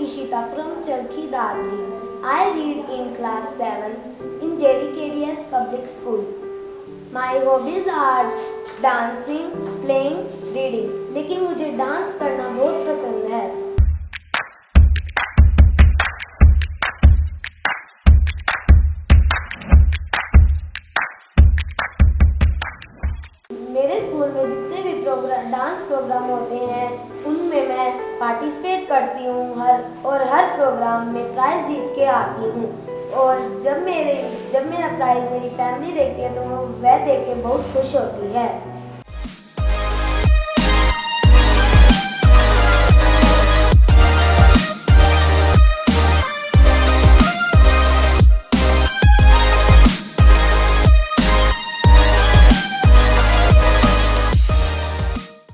Ishita from Charkhi Dadri. I read in class 7 in JDKDS Public School. My hobbies are dancing, playing, reading. लेकिन मुझे dance करना बहुत पसंद है। मेरे स्कूल में जितने भी डांस प्रोग्राम होते हैं उनमें मैं पार्टिसिपेट करती हूँ हर प्रोग्राम में प्राइज़ जीत के आती हूँ। और जब मेरा प्राइज़ मेरी फैमिली देखती है तो वह देख के बहुत खुश होती है।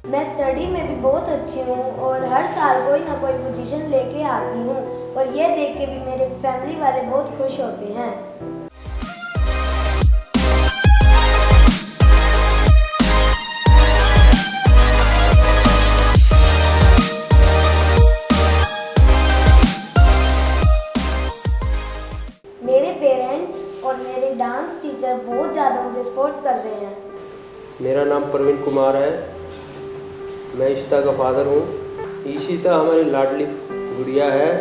मैं स्टडी में भी बहुत अच्छी हूँ और हर साल कोई ना कोई पोजीशन लेके आती हूँ और ये देख के भी मेरे फैमिली वाले बहुत खुश होते हैं। मेरे पेरेंट्स और मेरे डांस टीचर बहुत ज़्यादा मुझे सपोर्ट कर रहे हैं। मेरा नाम प्रवीण कुमार है। मैं ईशिता का फादर हूँ। ईशिता हमारी लाडली गुड़िया है।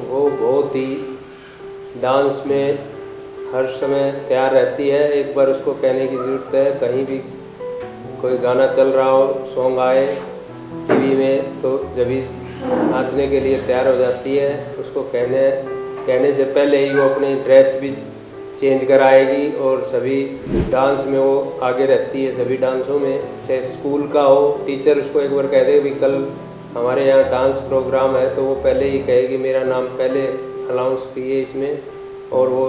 वो बहुत ही डांस में हर समय तैयार रहती है। एक बार उसको कहने की ज़रूरत है, कहीं भी कोई गाना चल रहा हो, सॉन्ग आए टीवी में, तो जब भी नाचने के लिए तैयार हो जाती है। उसको कहने से पहले ही वो अपनी ड्रेस भी चेंज कराएगी और सभी डांस में वो आगे रहती है। सभी डांसों में, चाहे स्कूल का हो, टीचर उसको एक बार कह दे भी कल हमारे यहाँ डांस प्रोग्राम है, तो वो पहले ही कहेगी मेरा नाम पहले अनाउंस कीजिए इसमें। और वो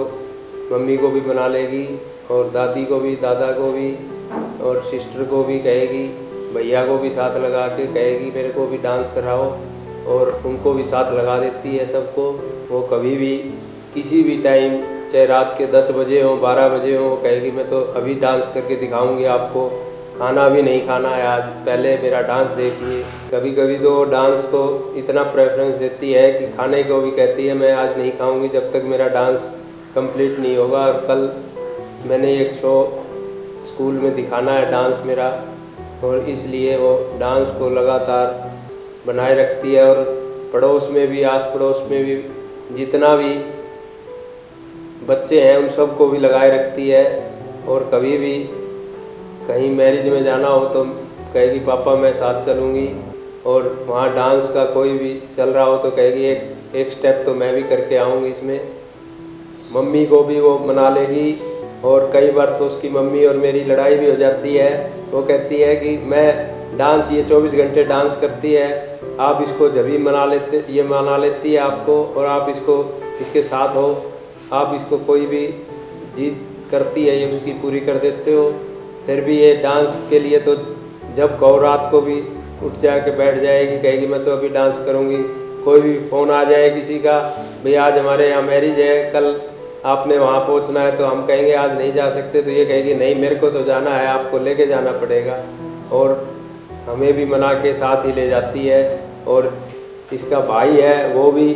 मम्मी को भी बना लेगी और दादी को भी, दादा को भी और सिस्टर को भी कहेगी, भैया को भी साथ लगा के कहेगी मेरे को भी डांस कराओ, और उनको भी साथ लगा देती है सबको। वो कभी भी किसी भी टाइम, चाहे रात के 10 बजे हो, 12 बजे हो, कहेगी मैं तो अभी डांस करके दिखाऊंगी आपको, खाना भी नहीं खाना है आज, पहले मेरा डांस देखिए। कभी कभी तो डांस को इतना प्रेफरेंस देती है कि खाने को भी कहती है मैं आज नहीं खाऊंगी जब तक मेरा डांस कंप्लीट नहीं होगा। और कल मैंने एक शो स्कूल में दिखाना है डांस मेरा, और इसलिए वो डांस को लगातार बनाए रखती है। और पड़ोस में भी, आस पड़ोस में भी जितना भी बच्चे हैं उन सबको भी लगाए रखती है। और कभी भी कहीं मैरिज में जाना हो तो कहेगी पापा मैं साथ चलूँगी, और वहाँ डांस का कोई भी चल रहा हो तो कहेगी एक स्टेप तो मैं भी करके आऊँगी इसमें। मम्मी को भी वो मना लेगी, और कई बार तो उसकी मम्मी और मेरी लड़ाई भी हो जाती है। वो कहती है कि मैं डांस, ये 24 घंटे डांस करती है, आप इसको जब भी मना लेती है आपको, और आप इसके साथ हो, आप इसको कोई भी जीत करती है ये उसकी पूरी कर देते हो। फिर भी ये डांस के लिए तो जब कहो रात को भी उठ जा के बैठ जाएगी, कहेगी मैं तो अभी डांस करूँगी। कोई भी फ़ोन आ जाए किसी का, भाई आज हमारे यहाँ मैरिज है, कल आपने वहाँ पहुँचना है, तो हम कहेंगे आज नहीं जा सकते, तो ये कहेगी नहीं मेरे को तो जाना है, आपको लेके जाना पड़ेगा। और हमें भी मना के साथ ही ले जाती है। और इसका भाई है, वो भी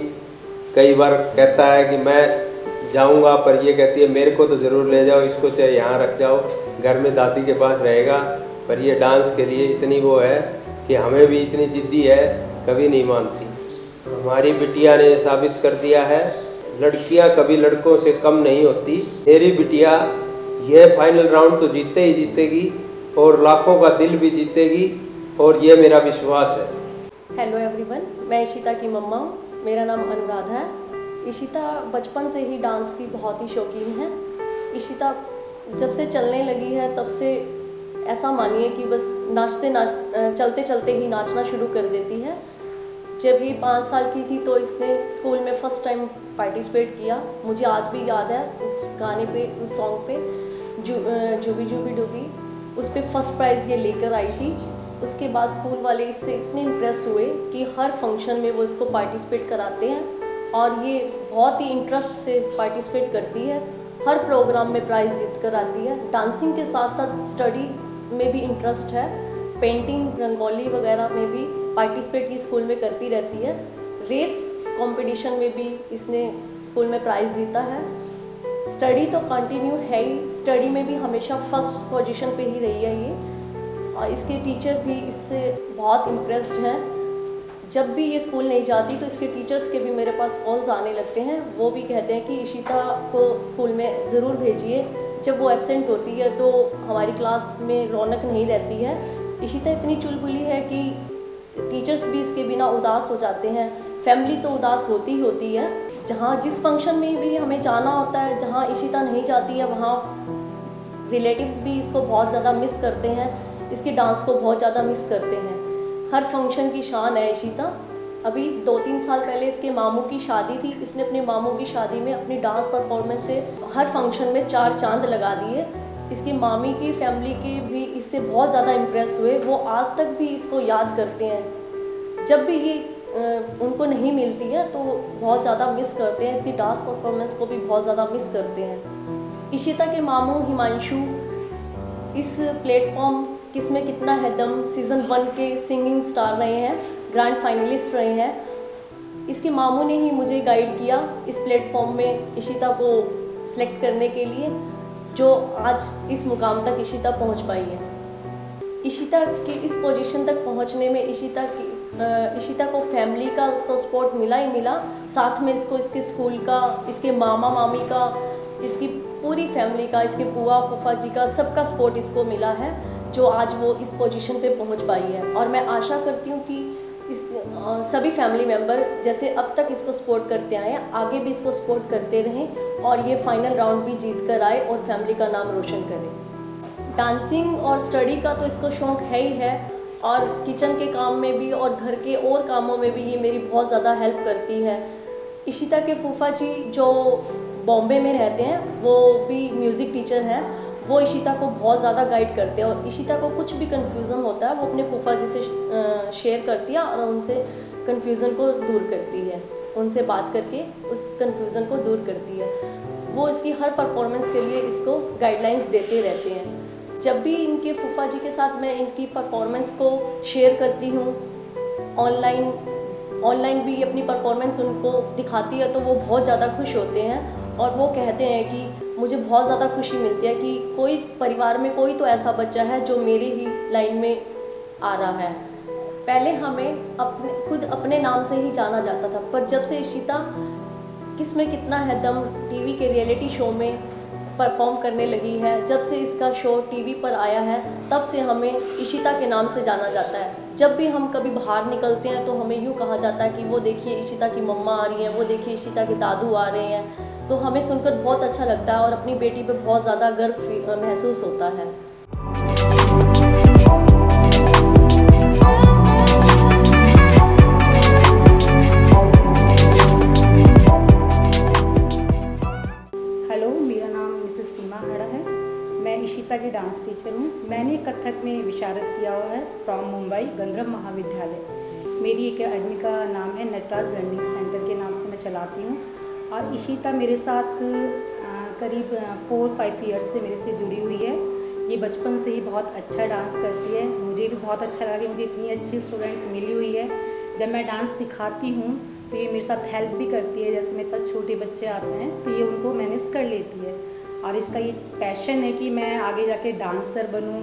कई बार कहता है कि मैं जाऊंगा, पर ये कहती है मेरे को तो ज़रूर ले जाओ, इसको चाहे यहाँ रख जाओ, घर में दादी के पास रहेगा। पर ये डांस के लिए इतनी वो है कि हमें भी इतनी ज़िद्दी है, कभी नहीं मानती। हमारी बिटिया ने साबित कर दिया है, लड़कियां कभी लड़कों से कम नहीं होती। मेरी बिटिया यह फाइनल राउंड तो जीते ही जीतेगी, और लाखों का दिल भी जीतेगी, और ये मेरा विश्वास है। हेलो एवरीवन, मैं ईशिता की मम्मा हूँ। मेरा नाम अनुराधा है। ईशिता बचपन से ही डांस की बहुत ही शौकीन है। ईशिता जब से चलने लगी है तब से ऐसा मानिए कि बस चलते चलते ही नाचना शुरू कर देती है। जब ये 5 साल की थी तो इसने स्कूल में फ़र्स्ट टाइम पार्टिसिपेट किया। मुझे आज भी याद है उस गाने पे, उस सॉन्ग पे, जूबी जूबी डूबी, उस पर फर्स्ट प्राइज़ ये लेकर आई थी। उसके बाद स्कूल वाले इससे इतने इम्प्रेस हुए कि हर फंक्शन में वो इसको पार्टिसिपेट कराते हैं, और ये बहुत ही इंटरेस्ट से पार्टिसिपेट करती है। हर प्रोग्राम में प्राइज़ जीत कर आती है। डांसिंग के साथ साथ स्टडीज़ में भी इंटरेस्ट है। पेंटिंग, रंगोली वगैरह में भी पार्टिसिपेट ये स्कूल में करती रहती है। रेस कंपटीशन में भी इसने स्कूल में प्राइज़ जीता है। स्टडी तो कंटिन्यू है ही, स्टडी में भी हमेशा फर्स्ट पोजीशन पे ही रही है ये, और इसके टीचर भी इससे बहुत इम्प्रेस्ड हैं। जब भी ये स्कूल नहीं जाती तो इसके टीचर्स के भी मेरे पास कॉल्स आने लगते हैं, वो भी कहते हैं कि इशिता को स्कूल में ज़रूर भेजिए। जब वो एब्सेंट होती है तो हमारी क्लास में रौनक नहीं रहती है। इशिता इतनी चुलबुली है कि टीचर्स भी इसके बिना उदास हो जाते हैं, फैमिली तो उदास होती ही होती है। जहाँ जिस फंक्शन में भी हमें जाना होता है, जहाँ इशिता नहीं जाती है वहाँ रिलेटिव्स भी इसको बहुत ज़्यादा मिस करते हैं, इसके डांस को बहुत ज़्यादा मिस करते हैं। हर फंक्शन की शान है इशिता। अभी 2-3 साल पहले इसके मामू की शादी थी, इसने अपने मामू की शादी में अपनी डांस परफॉर्मेंस से हर फंक्शन में 4 चांद लगा दिए। इसकी मामी की फैमिली के भी इससे बहुत ज़्यादा इम्प्रेस हुए, वो आज तक भी इसको याद करते हैं। जब भी ये उनको नहीं मिलती है तो बहुत ज़्यादा मिस करते हैं, इसकी डांस परफॉर्मेंस को भी बहुत ज़्यादा मिस करते हैं। इशिता के मामू हिमांशु इस प्लेटफॉर्म किसमें कितना है दम सीज़न 1 के सिंगिंग स्टार रहे हैं, ग्रैंड फाइनलिस्ट रहे हैं। इसके मामू ने ही मुझे गाइड किया इस प्लेटफॉर्म में इशिता को सिलेक्ट करने के लिए, जो आज इस मुकाम तक इशिता पहुंच पाई है। इशिता की इस पोजीशन तक पहुंचने में इशिता को फैमिली का तो सपोर्ट मिला ही मिला, साथ में इसको इसके स्कूल का, इसके मामा मामी का, इसकी पूरी फैमिली का, इसके बुआ फूफा जी का, सबका सपोर्ट इसको मिला है, जो आज वो इस पोजीशन पे पहुंच पाई है। और मैं आशा करती हूँ कि इस सभी फैमिली मेम्बर जैसे अब तक इसको सपोर्ट करते आए हैं, आगे भी इसको सपोर्ट करते रहें और ये फाइनल राउंड भी जीत कर आए और फैमिली का नाम रोशन करें। डांसिंग और स्टडी का तो इसको शौक़ है ही है, और किचन के काम में भी और घर के और कामों में भी ये मेरी बहुत ज़्यादा हेल्प करती है। इशिता के फूफा जी जो बॉम्बे में रहते हैं, वो भी म्यूज़िक टीचर हैं, वो इशिता को बहुत ज़्यादा गाइड करते हैं, और इशिता को कुछ भी कन्फ्यूज़न होता है वो अपने फूफा जी से शेयर करती है और उनसे कन्फ्यूज़न को दूर करती है, उनसे बात करके उस कन्फ्यूज़न को दूर करती है। वो इसकी हर परफॉर्मेंस के लिए इसको गाइडलाइंस देते रहते हैं। जब भी इनके फूफा जी के साथ मैं इनकी परफॉर्मेंस को शेयर करती हूँ, ऑनलाइन भी अपनी परफॉर्मेंस उनको दिखाती है, तो वो बहुत ज़्यादा खुश होते हैं और वो कहते हैं कि मुझे बहुत ज़्यादा खुशी मिलती है कि कोई परिवार में कोई तो ऐसा बच्चा है जो मेरे ही लाइन में आ रहा है। पहले हमें खुद अपने नाम से ही जाना जाता था, पर जब से इशिता किसमें कितना है दम टीवी के रियलिटी शो में परफॉर्म करने लगी है, जब से इसका शो टीवी पर आया है, तब से हमें इशिता के नाम से जाना जाता है। जब भी हम कभी बाहर निकलते हैं तो हमें यूँ कहा जाता है कि वो देखिए इशिता की मम्मा आ रही हैं, वो देखिए इशिता के दादू आ रहे हैं, तो हमें सुनकर बहुत अच्छा लगता है और अपनी बेटी पे बहुत ज़्यादा गर्व महसूस होता है। हेलो, मेरा नाम मिसेस सीमा हड़ा है। मैं इशिता की डांस टीचर हूँ। मैंने कथक में विशारद किया हुआ है फ्रॉम मुंबई गंधर्व महाविद्यालय। मेरी एकेडमी का नाम है नटराज लर्निंग सेंटर के नाम से मैं चलाती हूँ। और इशिता मेरे साथ करीब 4-5 ईयर्स से मेरे से जुड़ी हुई है। ये बचपन से ही बहुत अच्छा डांस करती है। मुझे भी बहुत अच्छा लगा कि मुझे इतनी अच्छी स्टूडेंट मिली हुई है। जब मैं डांस सिखाती हूँ तो ये मेरे साथ हेल्प भी करती है। जैसे मेरे पास छोटे बच्चे आते हैं तो ये उनको मैनेज कर लेती है। और इसका ये पैशन है कि मैं आगे जाके डांसर बनूँ।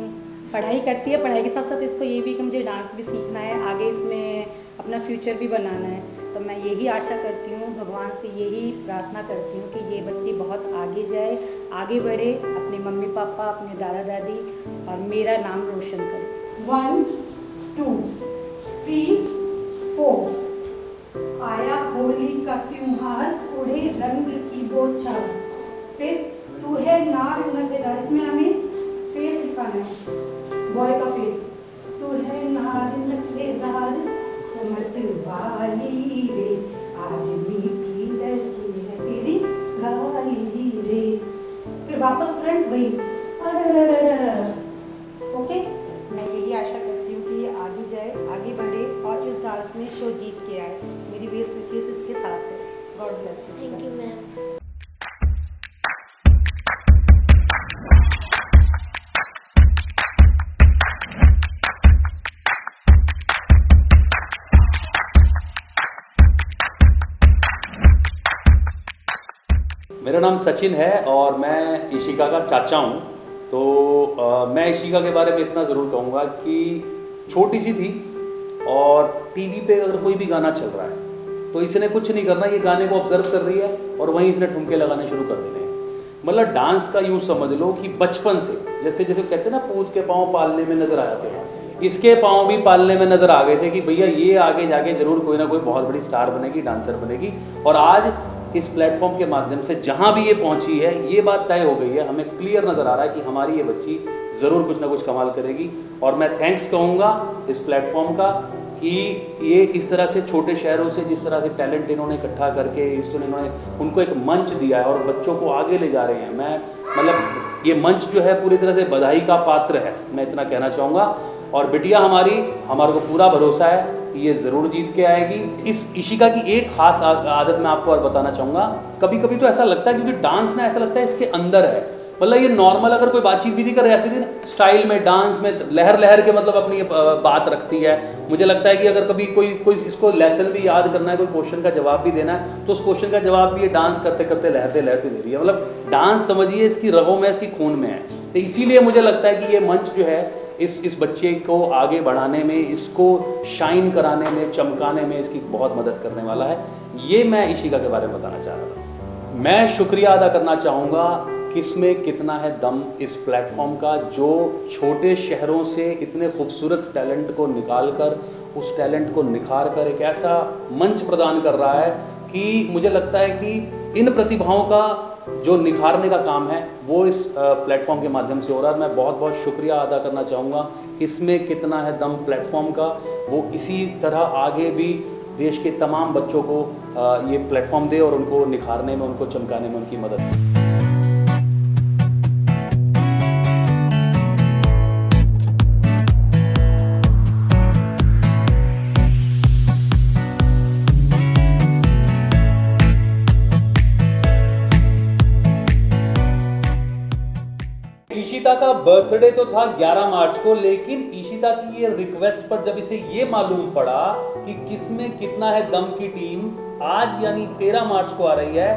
पढ़ाई करती है, पढ़ाई के साथ साथ इसको ये भी कि मुझे डांस भी सीखना है, आगे इसमें अपना फ्यूचर भी बनाना है। तो मैं यही आशा करती हूँ, भगवान से यही प्रार्थना करती हूँ कि ये बच्ची बहुत आगे जाए, आगे बढ़े, अपने मम्मी पापा, अपने दादा दादी और मेरा नाम रोशन करे। 1 2 3 4 आया होली का त्योहार, उड़े रंग की बौछार। फिर तू है नार नगेदार, इसमें हमें फेस दिखाना है, बॉय का फेस। तू है नार नगेदार मत वाली रे, आज मीठी लगी है तेरी गाली रे। फिर वापस फ्रंट वही ओके। मैं यही आशा करती हूँ कि ये आगे जाए, आगे बढ़े और इस डांस में शो जीत के आए। मेरी बेस्ट विशेष इसके साथ है। God bless you. Thank you ma'am. मेरा नाम सचिन है और मैं इशिका का चाचा हूँ। तो मैं इशिका के बारे में इतना ज़रूर कहूँगा कि छोटी सी थी और टीवी पे अगर कोई भी गाना चल रहा है तो इसने कुछ नहीं करना, ये गाने को ऑब्जर्व कर रही है और वहीं इसने ठुमके लगाने शुरू कर देने हैं। मतलब डांस का यूँ समझ लो कि बचपन से, जैसे जैसे कहते हैं ना पूत के पाँव पालने में नज़र आ जाते हैं, इसके पाँव भी पालने में नज़र आ गए थे कि भैया ये आगे जाके ज़रूर कोई ना कोई बहुत बड़ी स्टार बनेगी, डांसर बनेगी। और आज इस प्लेटफॉर्म के माध्यम से जहाँ भी ये पहुँची है, ये बात तय हो गई है, हमें क्लियर नज़र आ रहा है कि हमारी ये बच्ची ज़रूर कुछ ना कुछ कमाल करेगी। और मैं थैंक्स कहूँगा इस प्लेटफॉर्म का कि ये इस तरह से छोटे शहरों से जिस तरह से टैलेंट इन्होंने इकट्ठा करके इन्होंने उनको एक मंच दिया है और बच्चों को आगे ले जा रहे हैं। मैं मतलब ये मंच जो है पूरी तरह से बधाई का पात्र है, मैं इतना कहना चाहूँगा। और बिटिया हमारे को पूरा भरोसा है कि ये ज़रूर जीत के आएगी। इस इशिका की एक खास आदत मैं आपको और बताना चाहूँगा। कभी कभी तो ऐसा लगता है क्योंकि डांस ना ऐसा लगता है इसके अंदर है, मतलब ये नॉर्मल अगर कोई बातचीत भी नहीं कर रहा है ऐसे दिन स्टाइल में डांस में लहर के मतलब अपनी बात रखती है। मुझे लगता है कि अगर कभी कोई इसको लेसन भी याद करना है, कोई क्वेश्चन का जवाब भी देना है, तो उस क्वेश्चन का जवाब भी ये डांस करते करते लहरते दे रही है। मतलब डांस समझिए इसकी रगों में, इसकी खून में है। तो इसीलिए मुझे लगता है कि ये मंच जो है इस बच्चे को आगे बढ़ाने में, इसको शाइन कराने में, चमकाने में इसकी बहुत मदद करने वाला है। ये मैं इशिका के बारे में बताना चाह रहा था। मैं शुक्रिया अदा करना चाहूँगा किसमें कितना है दम इस प्लेटफॉर्म का, जो छोटे शहरों से इतने खूबसूरत टैलेंट को निकाल कर उस टैलेंट को निखार कर एक ऐसा मंच प्रदान कर रहा है कि मुझे लगता है कि इन प्रतिभाओं का जो निखारने का काम है वो इस प्लेटफॉर्म के माध्यम से हो रहा है। मैं बहुत बहुत शुक्रिया अदा करना चाहूँगा किसमें कितना है दम प्लेटफॉर्म का। वो इसी तरह आगे भी देश के तमाम बच्चों को ये प्लेटफॉर्म दे और उनको निखारने में, उनको चमकाने में उनकी मदद करे। ईशिता का बर्थडे तो था 11 मार्च को, लेकिन ईशिता की ये रिक्वेस्ट पर जब इसे ये मालूम पड़ा कि किसमें कितना है दम की टीम आज यानी 13 मार्च को आ रही है,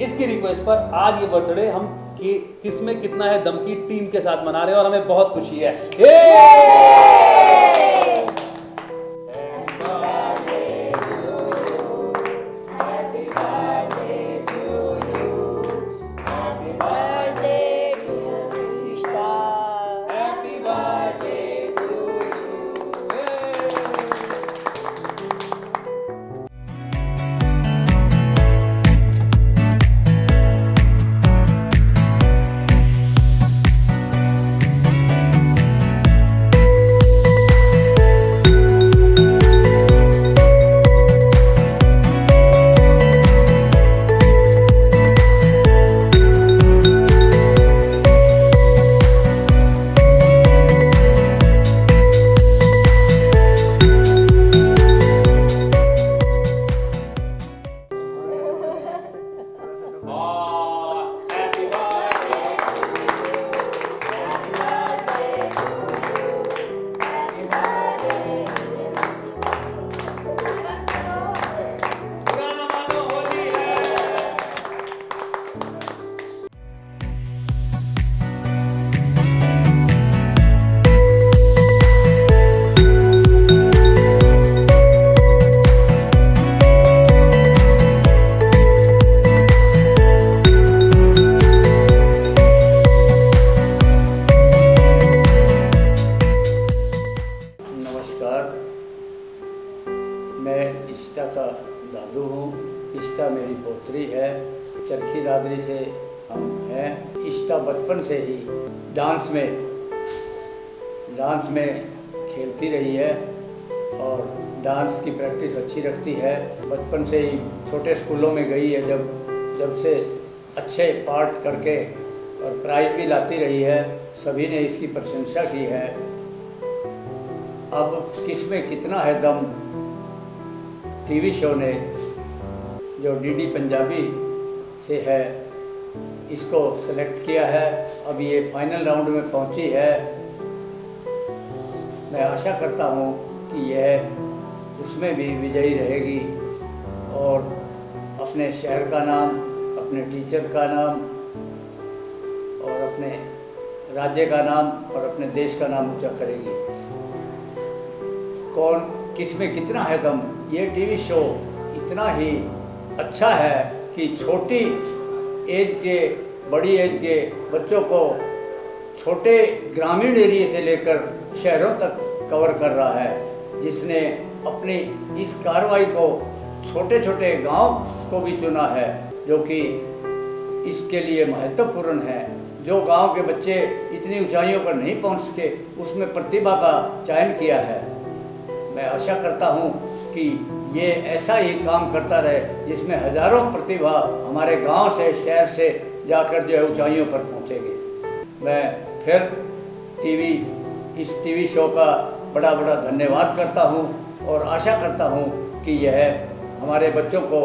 इसकी रिक्वेस्ट पर आज ये बर्थडे हम किसमें कितना है दम की टीम के साथ मना रहे हैं और हमें बहुत खुशी है। इशिता का दादू हूँ। इशिता मेरी पोतरी है, चरखी दादरी से हम हैं। इशिता बचपन से ही डांस में खेलती रही है और डांस की प्रैक्टिस अच्छी रखती है। बचपन से ही छोटे स्कूलों में गई है, जब से अच्छे पार्ट करके और प्राइज़ भी लाती रही है। सभी ने इसकी प्रशंसा की है। अब किसमें कितना है दम टीवी शो ने, जो डीडी पंजाबी से है, इसको सेलेक्ट किया है। अब ये फाइनल राउंड में पहुंची है। मैं आशा करता हूं कि यह उसमें भी विजयी रहेगी और अपने शहर का नाम, अपने अपने टीचर का नाम और अपने राज्य का नाम और अपने देश का नाम ऊंचा करेगी। कौन किस में कितना है दम, ये टीवी शो इतना ही अच्छा है कि छोटी एज के बड़ी एज के बच्चों को छोटे ग्रामीण एरिया से लेकर शहरों तक कवर कर रहा है, जिसने अपनी इस कार्रवाई को छोटे छोटे गांव को भी चुना है, जो कि इसके लिए महत्वपूर्ण है। जो गांव के बच्चे इतनी ऊंचाइयों पर नहीं पहुंच सके, उसमें प्रतिभा का चयन किया है। मैं आशा करता हूं कि ये ऐसा ही काम करता रहे, जिसमें हजारों प्रतिभा हमारे गांव से शहर से जाकर जो है ऊंचाइयों पर पहुंचेगी। मैं फिर इस टीवी शो का बड़ा बड़ा धन्यवाद करता हूं और आशा करता हूं कि यह हमारे बच्चों को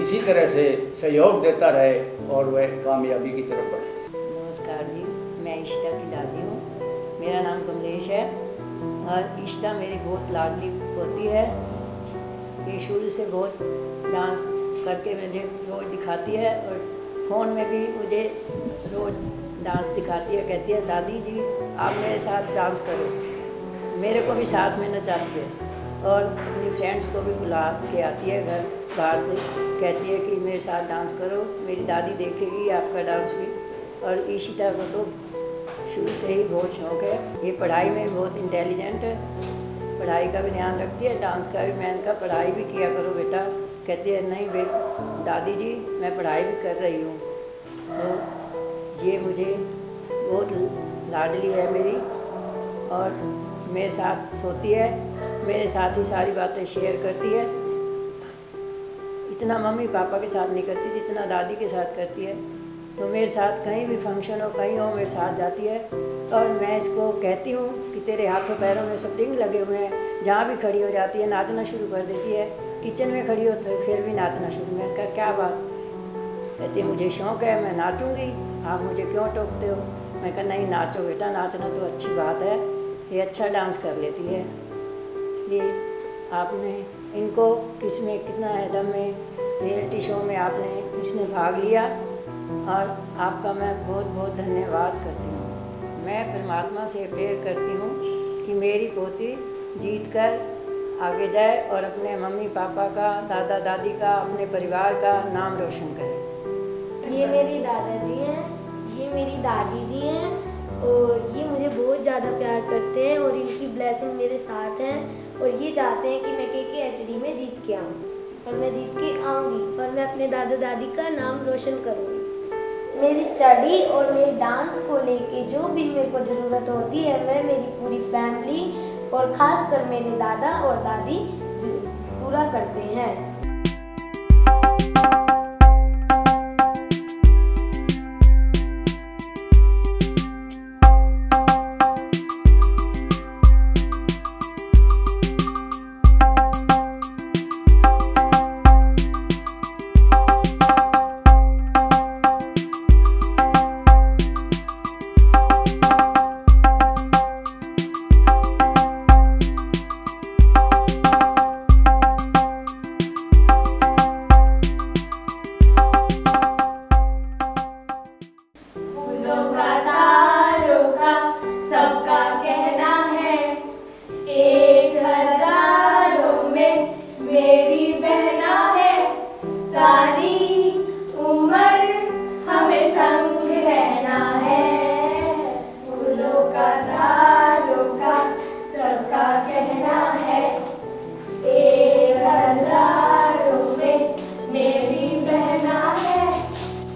इसी तरह से सहयोग देता रहे और वह कामयाबी की तरफ बढ़े। नमस्कार जी, मैं इशिता की दादी हूँ। मेरा नाम कमलेश है और इशिता मेरी बहुत लाडली पोती है। ये शुरू से बहुत डांस करके मुझे रोज़ दिखाती है और फ़ोन में भी मुझे रोज़ डांस दिखाती है। कहती है दादी जी आप मेरे साथ डांस करो, मेरे को भी साथ में नचाती है और अपनी फ्रेंड्स को भी बुला के आती है घर बाहर से, कहती है कि मेरे साथ डांस करो, मेरी दादी देखेगी आपका डांस भी। और इशिता को तो शुरू से ही बहुत शौक़ है। ये पढ़ाई में बहुत इंटेलिजेंट है, पढ़ाई का भी ध्यान रखती है, डांस का भी। मैंने कहा पढ़ाई भी किया करो बेटा, कहती है नहीं दादी जी मैं पढ़ाई भी कर रही हूँ। तो ये मुझे बहुत लाडली है मेरी और मेरे साथ सोती है, मेरे साथ ही सारी बातें शेयर करती है। इतना मम्मी पापा के साथ नहीं करती जितना दादी के साथ करती है। तो मेरे साथ कहीं भी फंक्शन हो कहीं हो मेरे साथ जाती है और मैं इसको कहती हूँ कि तेरे हाथों पैरों में स्प्रिंग लगे हुए हैं, जहाँ भी खड़ी हो जाती है नाचना शुरू कर देती है। किचन में खड़ी हो तो फिर भी नाचना शुरू। मैं कहा क्या बात, कहती है मुझे शौक़ है मैं नाचूंगी, आप मुझे क्यों टोकते हो। मैं कहा नहीं नाचो बेटा, नाचना तो अच्छी बात है, ये अच्छा डांस कर लेती है। इसलिए आपने इनको किस में कितना है दम में रियलिटी शो में आपने इसने भाग लिया और आपका मैं बहुत बहुत धन्यवाद करती हूँ। मैं परमात्मा से प्रेयर करती हूँ कि मेरी पोती जीत कर आगे जाए और अपने मम्मी पापा का दादा दादी का अपने परिवार का नाम रोशन करे। ये मेरे दादाजी हैं, ये मेरी दादी जी हैं और ये मुझे बहुत ज़्यादा प्यार करते हैं और इनकी ब्लेसिंग मेरे साथ हैं और ये चाहते हैं कि मैं KKHD में जीत के आऊँ और मैं जीत के आऊँगी और मैं अपने दादा दादी का नाम रोशन करूँगी। मेरी स्टडी और मेरे डांस को लेके जो भी मेरे को ज़रूरत होती है मैं मेरी पूरी फैमिली और ख़ासकर मेरे दादा और दादी पूरा करते हैं।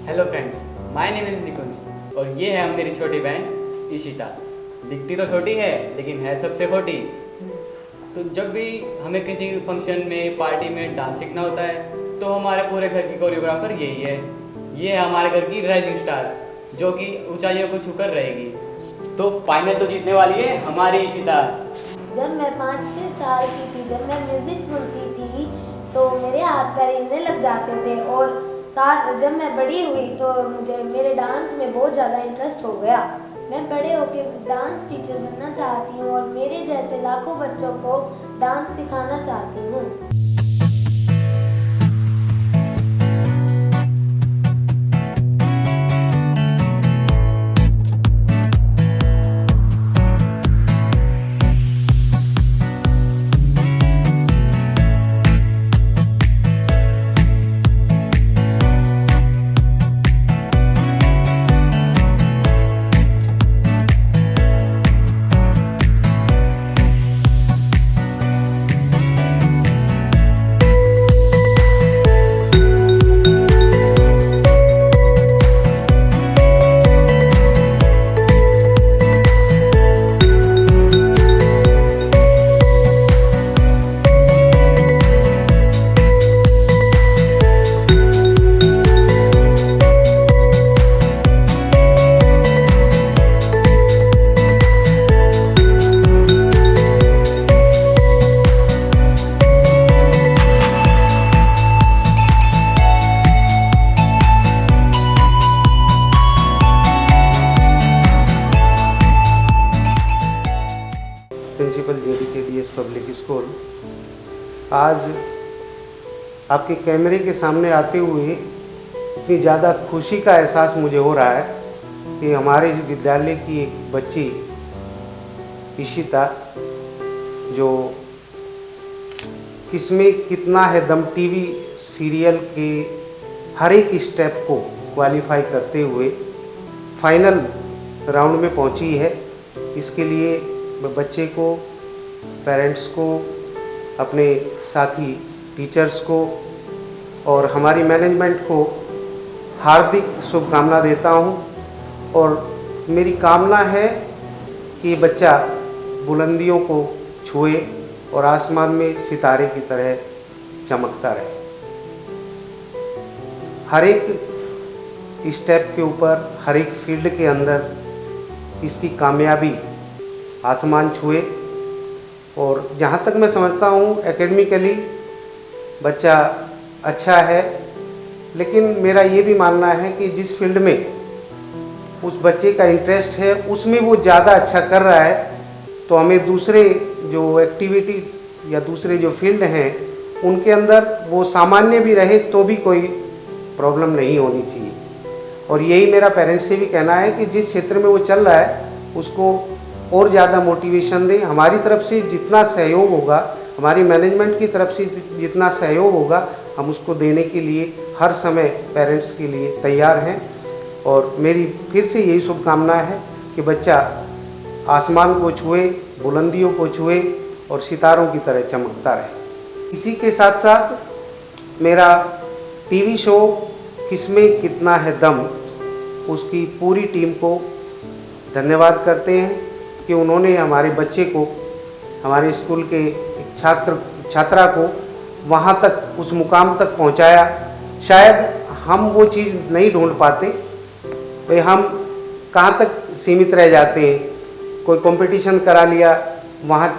Hello friends, my name is Nikunj और ये है मेरी छोटी बहन इशिता। दिखती तो छोटी है लेकिन है सबसे खोटी। तो जब भी हमें किसी फंक्शन में पार्टी में डांस सीखना होता है तो हमारे पूरे घर की कोरियोग्राफर यही है। ये है हमारे घर की राइजिंग स्टार जो कि ऊंचाइयों को छूकर रहेगी। तो फाइनल तो जीतने वाली है हमारी इशिता। जब मैं 5-6 साल की थी, जब मैं म्यूज़िक सुनती थी तो मेरे हाथ पैर हिलने लग जाते थे और साथ जब मैं बड़ी हुई तो मुझे मेरे डांस में बहुत ज़्यादा इंटरेस्ट हो गया। मैं बड़े होकर डांस टीचर बनना चाहती हूँ और मेरे जैसे लाखों बच्चों को डांस सिखाना चाहती हूँ। आज आपके कैमरे के सामने आते हुए इतनी ज़्यादा खुशी का एहसास मुझे हो रहा है कि हमारे विद्यालय की एक बच्ची इशिता, जो किसमें कितना है दम टीवी सीरियल के हर एक स्टेप को क्वालिफाई करते हुए फाइनल राउंड में पहुंची है। इसके लिए मैं बच्चे को, पेरेंट्स को, अपने साथी टीचर्स को और हमारी मैनेजमेंट को हार्दिक शुभकामना देता हूं। और मेरी कामना है कि बच्चा बुलंदियों को छुए और आसमान में सितारे की तरह चमकता रहे। हर एक स्टेप के ऊपर, हर एक फील्ड के अंदर इसकी कामयाबी आसमान छुए। और जहाँ तक मैं समझता हूँ एकेडमिकली बच्चा अच्छा है, लेकिन मेरा ये भी मानना है कि जिस फील्ड में उस बच्चे का इंटरेस्ट है उसमें वो ज़्यादा अच्छा कर रहा है, तो हमें दूसरे जो एक्टिविटीज़ या दूसरे जो फील्ड हैं उनके अंदर वो सामान्य भी रहे तो भी कोई प्रॉब्लम नहीं होनी चाहिए। और यही मेरा पेरेंट्स से भी कहना है कि जिस क्षेत्र में वो चल रहा है उसको और ज़्यादा मोटिवेशन दें। हमारी तरफ से जितना सहयोग होगा, हमारी मैनेजमेंट की तरफ से जितना सहयोग होगा, हम उसको देने के लिए हर समय पेरेंट्स के लिए तैयार हैं। और मेरी फिर से यही शुभकामना है कि बच्चा आसमान को छुए, बुलंदियों को छुए और सितारों की तरह चमकता रहे। इसी के साथ साथ मेरा टीवी शो किसमें कितना है दम, उसकी पूरी टीम को धन्यवाद करते हैं कि उन्होंने हमारे बच्चे को, हमारे स्कूल के छात्रा को वहाँ तक, उस मुकाम तक पहुँचाया। शायद हम वो चीज़ नहीं ढूंढ पाते, भाई हम कहाँ तक सीमित रह जाते हैं। कोई कंपटीशन करा लिया, वहाँ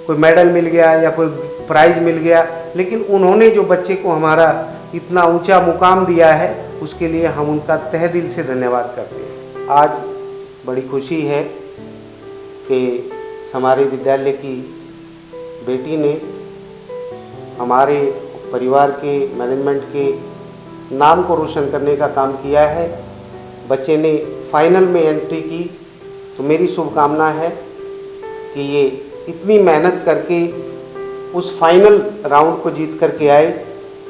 कोई मेडल मिल गया या कोई प्राइज़ मिल गया, लेकिन उन्होंने जो बच्चे को हमारा इतना ऊंचा मुकाम दिया है उसके लिए हम उनका तहे दिल से धन्यवाद करते हैं। आज बड़ी खुशी है कि हमारे विद्यालय की बेटी ने हमारे परिवार के, मैनेजमेंट के नाम को रोशन करने का काम किया है। बच्चे ने फाइनल में एंट्री की, तो मेरी शुभकामना है कि ये इतनी मेहनत करके उस फाइनल राउंड को जीत करके आए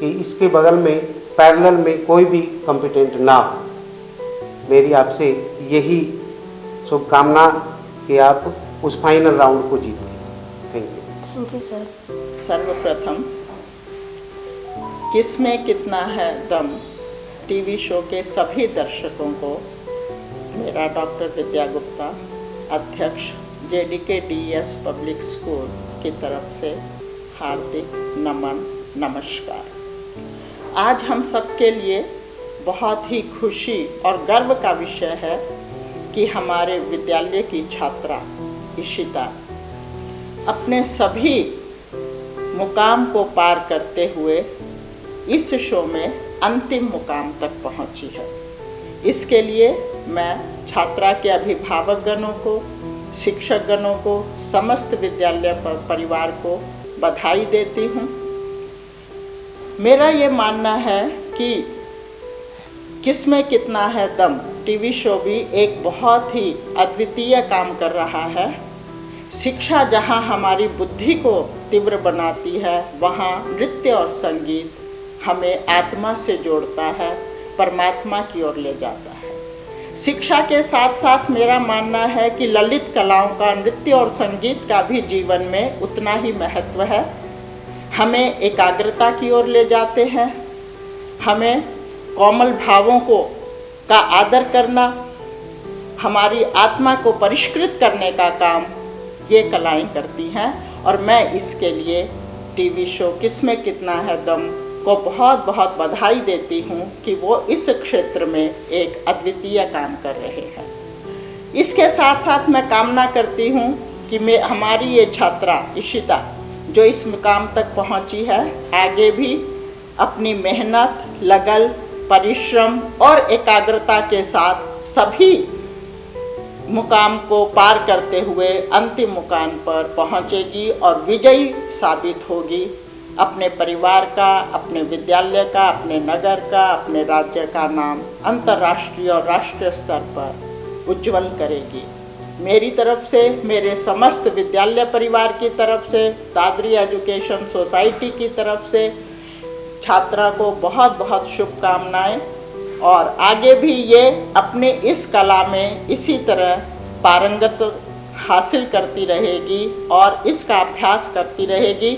कि इसके बगल में पैरेलल में कोई भी कॉम्पिटेंट ना हो। मेरी आपसे यही शुभकामना कि आप उस फाइनल राउंड को जीतें। Thank you. Thank you sir. सर्वप्रथम किसमें कितना है दम टीवी शो के सभी दर्शकों को मेरा डॉक्टर विद्या गुप्ता, अध्यक्ष JDK-DS पब्लिक स्कूल की तरफ से हार्दिक नमन, नमस्कार। आज हम सबके लिए बहुत ही खुशी और गर्व का विषय है कि हमारे विद्यालय की छात्रा इशिता अपने सभी मुकाम को पार करते हुए इस शो में अंतिम मुकाम तक पहुंची है। इसके लिए मैं छात्रा के अभिभावकगणों को, शिक्षकगणों को, समस्त विद्यालय परिवार को बधाई देती हूँ। मेरा ये मानना है कि किसमें कितना है दम टीवी शो भी एक बहुत ही अद्वितीय काम कर रहा है। शिक्षा जहाँ हमारी बुद्धि को तीव्र बनाती है, वहाँ नृत्य और संगीत हमें आत्मा से जोड़ता है, परमात्मा की ओर ले जाता है। शिक्षा के साथ साथ मेरा मानना है कि ललित कलाओं का, नृत्य और संगीत का भी जीवन में उतना ही महत्व है। हमें एकाग्रता की ओर ले जाते हैं, हमें कोमल भावों का आदर करना, हमारी आत्मा को परिष्कृत करने का काम ये कलाएं करती हैं। और मैं इसके लिए टीवी शो किसमें कितना है दम को बहुत बहुत बधाई देती हूँ कि वो इस क्षेत्र में एक अद्वितीय काम कर रहे हैं। इसके साथ साथ मैं कामना करती हूँ कि हमारी ये छात्रा इशिता जो इस मुकाम तक पहुँची है, आगे भी अपनी मेहनत, लगन, परिश्रम और एकाग्रता के साथ सभी मुकाम को पार करते हुए अंतिम मुकाम पर पहुंचेगी और विजयी साबित होगी। अपने परिवार का, अपने विद्यालय का, अपने नगर का, अपने राज्य का नाम अंतर्राष्ट्रीय और राष्ट्रीय स्तर पर उज्जवल करेगी। मेरी तरफ से, मेरे समस्त विद्यालय परिवार की तरफ से, दादरी एजुकेशन सोसाइटी की तरफ से छात्रा को बहुत बहुत शुभकामनाएं और आगे भी ये अपने इस कला में इसी तरह पारंगत हासिल करती रहेगी और इसका अभ्यास करती रहेगी।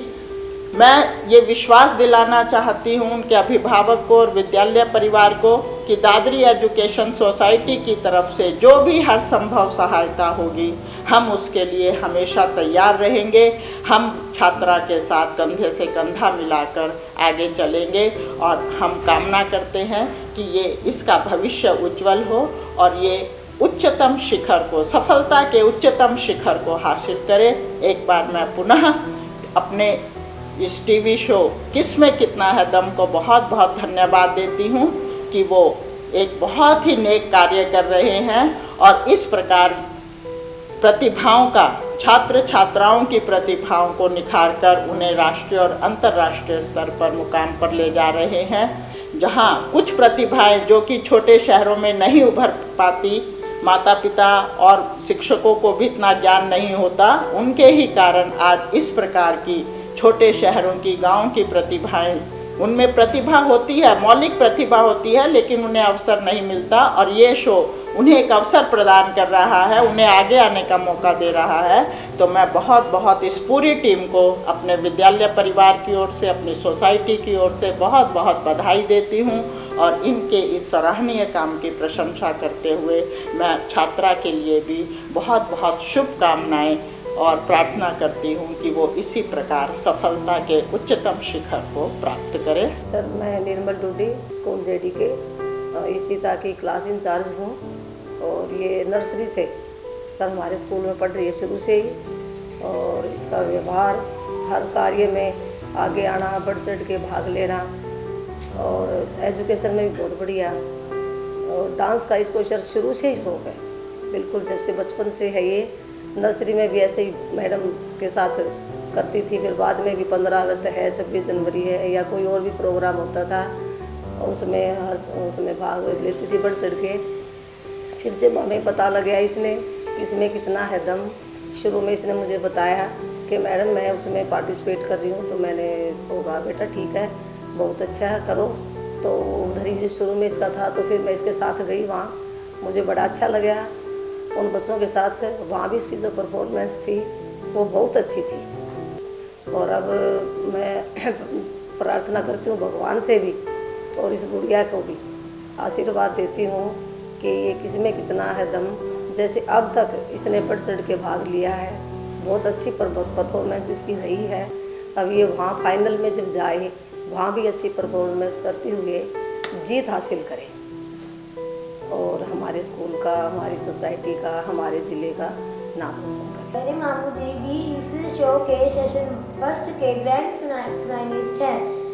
मैं ये विश्वास दिलाना चाहती हूँ उनके अभिभावक को और विद्यालय परिवार को कि दादरी एजुकेशन सोसाइटी की तरफ से जो भी हर संभव सहायता होगी हम उसके लिए हमेशा तैयार रहेंगे। हम छात्रा के साथ कंधे से कंधा मिलाकर आगे चलेंगे और हम कामना करते हैं कि ये इसका भविष्य उज्जवल हो और ये उच्चतम शिखर को, सफलता के उच्चतम शिखर को हासिल करे। एक बार मैं पुनः अपने इस टीवी शो किसमें कितना है दम को बहुत बहुत धन्यवाद देती हूँ कि वो एक बहुत ही नेक कार्य कर रहे हैं और इस प्रकार प्रतिभाओं का, छात्र छात्राओं की प्रतिभाओं को निखार कर उन्हें राष्ट्रीय और अंतर्राष्ट्रीय स्तर पर मुकाम पर ले जा रहे हैं। जहाँ कुछ प्रतिभाएं जो कि छोटे शहरों में नहीं उभर पाती, माता पिता और शिक्षकों को भी इतना ज्ञान नहीं होता, उनके ही कारण आज इस प्रकार की छोटे शहरों की, गांव की प्रतिभाएं, उनमें प्रतिभा होती है, मौलिक प्रतिभा होती है, लेकिन उन्हें अवसर नहीं मिलता और ये शो उन्हें एक अवसर प्रदान कर रहा है, उन्हें आगे आने का मौका दे रहा है। तो मैं बहुत बहुत इस पूरी टीम को अपने विद्यालय परिवार की ओर से, अपनी सोसाइटी की ओर से बहुत बहुत बधाई देती हूँ और इनके इस सराहनीय काम की प्रशंसा करते हुए मैं छात्रा के लिए भी बहुत बहुत शुभकामनाएं और प्रार्थना करती हूँ कि वो इसी प्रकार सफलता के उच्चतम शिखर को प्राप्त करे। सर, मैं निर्मल डूडी स्कूल जेडी के ईशिता की क्लास इंचार्ज हूँ और ये नर्सरी से सर हमारे स्कूल में पढ़ रही है शुरू से ही और इसका व्यवहार, हर कार्य में आगे आना, बढ़ चढ़ के भाग लेना और एजुकेशन में भी बहुत बढ़िया। और डांस का इसको सर शुरू से ही शौक है, बिल्कुल जब से बचपन से है। ये नर्सरी में भी ऐसे ही मैडम के साथ करती थी, फिर बाद में भी 15 अगस्त है, 26 जनवरी है या कोई और भी प्रोग्राम होता था उसमें भाग लेती थी बढ़ चढ़ के। फिर जब हमें पता लगा इसमें कितना है दम, शुरू में इसने मुझे बताया कि मैडम मैं उसमें पार्टिसिपेट कर रही हूँ, तो मैंने इसको कहा बेटा ठीक है, बहुत अच्छा है, करो। तो उधर ही से शुरू में इसका था, तो फिर मैं इसके साथ गई वहाँ, मुझे बड़ा अच्छा लगा उन बच्चों के साथ। वहाँ भी इसकी जो परफॉर्मेंस थी वो बहुत अच्छी थी। और अब मैं प्रार्थना करती हूँ भगवान से भी और इस गुड़िया को भी आशीर्वाद देती हूँ कि ये किसमें कितना है दम। जैसे अब तक इसने बढ़ चढ़ के भाग लिया है, बहुत अच्छी परफॉर्मेंस इसकी रही है। अब ये वहाँ फाइनल में जब जाए, वहाँ भी अच्छी परफॉर्मेंस करते हुए जीत हासिल करे और हमारे स्कूल का, हमारी सोसाइटी का, हमारे ज़िले का नाम रोशन करे। मेरे मामू जी भी इस शो के सेशन फर्स्ट के ग्रैंड फाइनलिस्ट हैं।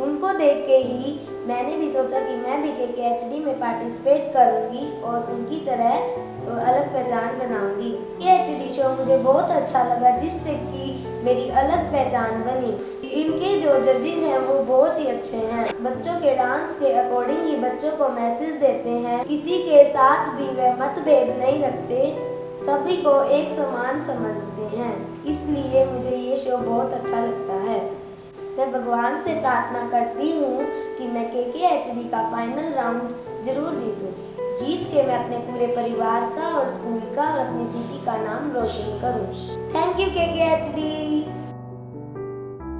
उनको देख के ही मैंने भी सोचा कि मैं भी KKHD में पार्टिसिपेट करूंगी और उनकी तरह अलग पहचान बनाऊंगी। KKHD शो मुझे बहुत अच्छा लगा, जिससे कि मेरी अलग पहचान बनी। इनके जो जजेस हैं वो बहुत ही अच्छे हैं, बच्चों के डांस के अकॉर्डिंग ही बच्चों को मैसेज देते हैं, किसी के साथ भी वे मतभेद नहीं रखते, सभी को एक समान समझते हैं। इसलिए मुझे ये शो बहुत अच्छा लगता है। मैं भगवान से प्रार्थना करती हूँ कि मैं KKHD का फाइनल राउंड जरूर जीतूँ। जीत के मैं अपने पूरे परिवार का और स्कूल का और अपनी सिटी का नाम रोशन करूँ। Thank you KKHD।